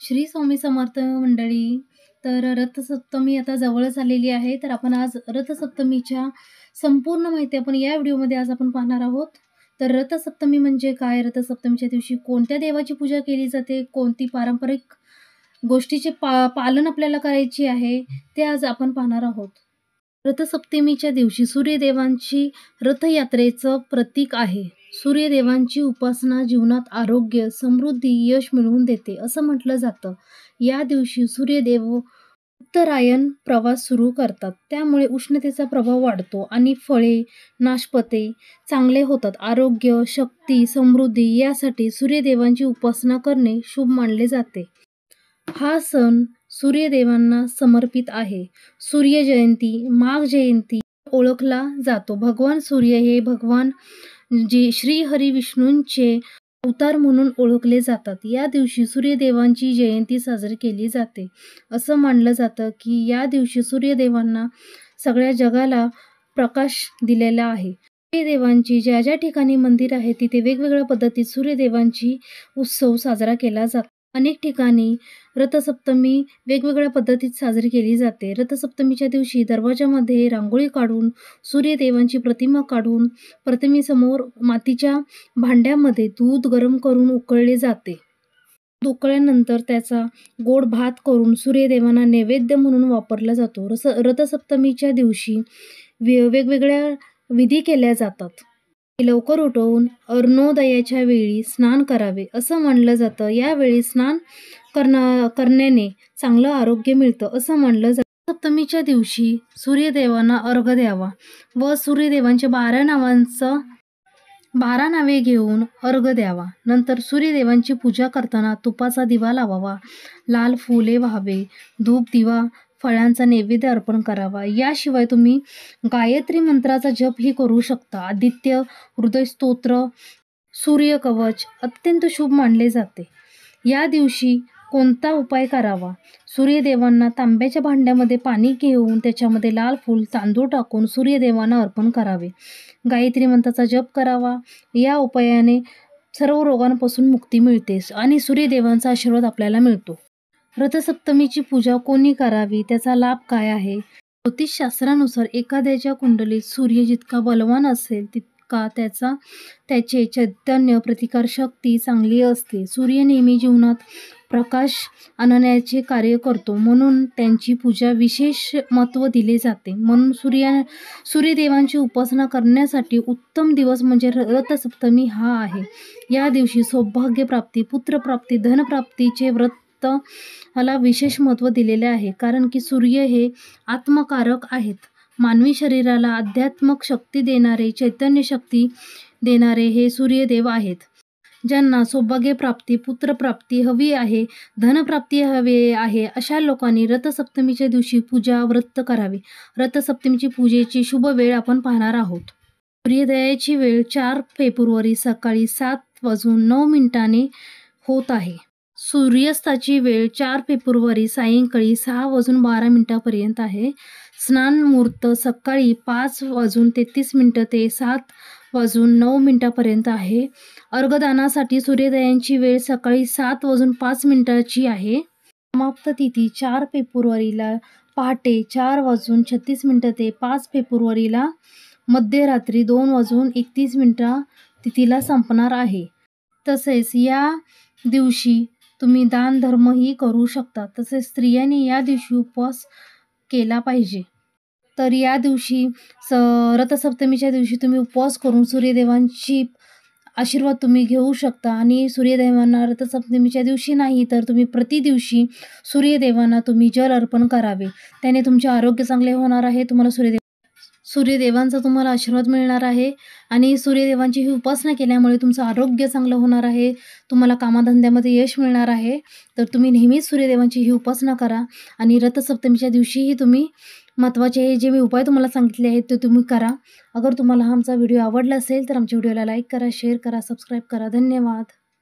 श्री स्वामी समर्थ मंडळी. तर रथसप्तमी आता जवळच आलेली आहे. तर आपण आज रथसप्तमीच्या संपूर्ण माहिती आपण या व्हिडिओमध्ये आज आपण पाहणार आहोत. तर रथसप्तमी म्हणजे काय? रथसप्तमीच्या दिवशी कोणत्या देवाची पूजा केली जाते? कोणती पारंपरिक गोष्टीचे पालन आपल्याला करायची आहे, ते आज आपण पाहणार आहोत. रथसप्तमीच्या दिवशी सूर्यदेवांची रथयात्रेचं प्रतीक आहे. सूर्यदेवांची उपासना जीवनात आरोग्य, समृद्धी, यश मिळवून देते असं म्हटलं जातं. या दिवशी सूर्यदेव उत्तरायण प्रवास सुरू करतात. त्यामुळे उष्णतेचा प्रभाव वाढतो आणि फळे, नाशपते चांगले होतात. आरोग्य, शक्ती, समृद्धी यासाठी सूर्यदेवांची उपासना करणे शुभ मानले जाते. हा सण सूर्यदेवांना समर्पित आहे. सूर्य जयंती, माघ जयंती ओळखला जातो. भगवान सूर्य हे भगवान श्री हरी विष्णूंचे अवतार म्हणून ओळखले जातात. या दिवशी सूर्यदेवांची जयंती साजरी केली जाते. असं मानलं जातं की या दिवशी सूर्यदेवांना सगळ्या जगाला प्रकाश दिलेला आहे. सूर्यदेवांची ज्या ज्या ठिकाणी मंदिर आहे तिथे वेगवेगळ्या पद्धतीत सूर्यदेवांची उत्सव साजरा केला जातो. अनेक ठिकाणी रथसप्तमी वेगवेगळ्या पद्धतीत साजरी केली जाते. रथसप्तमीच्या दिवशी दरवाजामध्ये रांगोळी काढून सूर्यदेवांची प्रतिमा काढून प्रतिमेसमोर मातीच्या भांड्यामध्ये दूध गरम करून उकळले जाते. दूध उकळल्यानंतर त्याचा गोड भात करून सूर्यदेवांना नैवेद्य म्हणून वापरला जातो. रथसप्तमीच्या दिवशी वेगवेगळ्या विधी केल्या जातात. लवकर उठवून अरुणोदयाच्या वेळी स्नान करावे असं मानलं जातं. यावेळी स्नान करण्याने चांगलं आरोग्य मिळतं असं मानलं जातं. सप्तमीच्या दिवशी सूर्यदेवांना अर्घ्य द्यावा व सूर्यदेवांच्या 12 नावे घेऊन अर्घ्य द्यावा. नंतर सूर्यदेवांची पूजा करताना तुपाचा दिवा लावावा, लाल फुले व्हावे, धूप दिवा फळांचा नैवेद्य अर्पण करावा. याशिवाय तुम्ही गायत्री मंत्राचा जपही करू शकता. आदित्य हृदय स्तोत्र, सूर्यकवच अत्यंत शुभ मानले जाते. या दिवशी कोणता उपाय करावा? सूर्यदेवांना तांब्याच्या भांड्यामध्ये पाणी घेऊन त्याच्यामध्ये लाल फूल, तांदूळ टाकून सूर्यदेवांना अर्पण करावे. गायत्री मंत्राचा जप करावा. या उपायाने सर्व रोगांपासून मुक्ती मिळते आणि सूर्यदेवांचा आशीर्वाद आपल्याला मिळतो. रथसप्तमीची पूजा कोणी करावी? त्याचा लाभ काय आहे? ज्योतिषशास्त्रानुसार एखाद्याच्या कुंडलीत सूर्य जितका बलवान असेल तितका त्याचे चैतन्य प्रतिकारशक्ती चांगली असते. सूर्य नेहमी जीवनात प्रकाश आणण्याचे कार्य करतो, म्हणून त्यांची पूजा विशेष महत्त्व दिले जाते. म्हणून सूर्यदेवांची उपासना करण्यासाठी उत्तम दिवस म्हणजे रथसप्तमी हा आहे. या दिवशी सौभाग्यप्राप्ती, पुत्रप्राप्ती, धनप्राप्तीचे व्रत ला विशेष महत्त्व दिलेले आहे. कारण की सूर्य हे आत्मकारक आहेत. मानवी शरीराला आध्यात्मिक शक्ती देणारे, चैतन्य शक्ती देणारे हे सूर्यदेव आहेत. ज्यांना सौभाग्यप्राप्ती, पुत्रप्राप्ती हवी आहे, धनप्राप्ती हवी आहे, अशा लोकांनी रथसप्तमीच्या दिवशी पूजा व्रत करावे. रथसप्तमीची पूजेची शुभ वेळ आपण पाहणार आहोत. सूर्योदयाची वेळ 4 फेब्रुवारी सकाळी 7:09 होत आहे. सूर्यास्ताची वेळ 4 फेब्रुवारी सायंकाळी 6:12 आहे. स्नान मुहूर्त सकाळी 5:33 ते 7:09 आहे. अर्घदानासाठी सूर्योदयाची वेळ सकाळी 7:05 आहे. समाप्त तिथी 4 फेब्रुवारीला पहाटे 4:36 ते 5 फेब्रुवारीला मध्यरात्री 2:31 तिथीला संपणार आहे. तसेच या दिवशी तुम्ही दान धर्मही करू शकता. तसेच स्त्रियांनी या दिवशी उपवास केला पाहिजे. तर या दिवशी रथसप्तमीच्या दिवशी तुम्ही उपवास करून सूर्यदेवांची आशीर्वाद तुम्ही घेऊ शकता. आणि सूर्यदेवांना रथसप्तमीच्या दिवशी नाही तर तुम्ही प्रतिदिवशी सूर्यदेवांना तुम्ही जल अर्पण करावे. त्याने तुमचे आरोग्य चांगले होणार आहे. तुम्हाला सूर्यदेवांचा तुम्हाला आशीर्वाद मिळणार आहे आणि सूर्यदेवांची ही उपासना केल्यामुळे तुमचं आरोग्य चांगलं होणार आहे. तुम्हाला कामाधंद्यामध्ये यश मिळणार आहे. तर तुम्ही नेहमीच सूर्यदेवांची ही उपासना करा आणि रथसप्तमीच्या दिवशीही तुम्ही महत्त्वाचे हे जे मी उपाय तुम्हाला सांगितले आहेत ते तुम्ही करा. अगर तुम्हाला आमचा व्हिडिओ आवडला असेल तर आमच्या व्हिडिओला लाईक करा, शेअर करा, सबस्क्राईब करा. धन्यवाद.